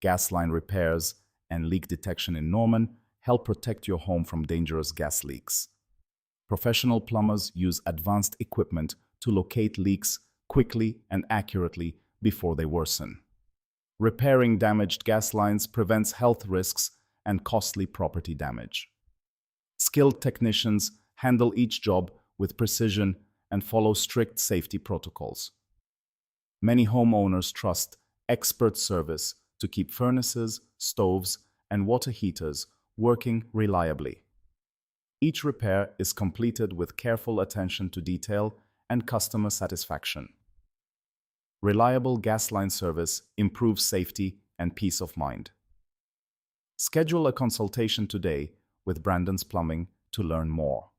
gas line repairs, and leak detection in Norman help protect your home from dangerous gas leaks. Professional plumbers use advanced equipment to locate leaks quickly and accurately before they worsen. Repairing damaged gas lines prevents health risks and costly property damage. Skilled technicians handle each job with precision and follow strict safety protocols. Many homeowners trust expert service to keep furnaces, stoves, and water heaters working reliably. Each repair is completed with careful attention to detail and customer satisfaction. Reliable gas line service improves safety and peace of mind. Schedule a consultation today with Brandon's Plumbing to learn more.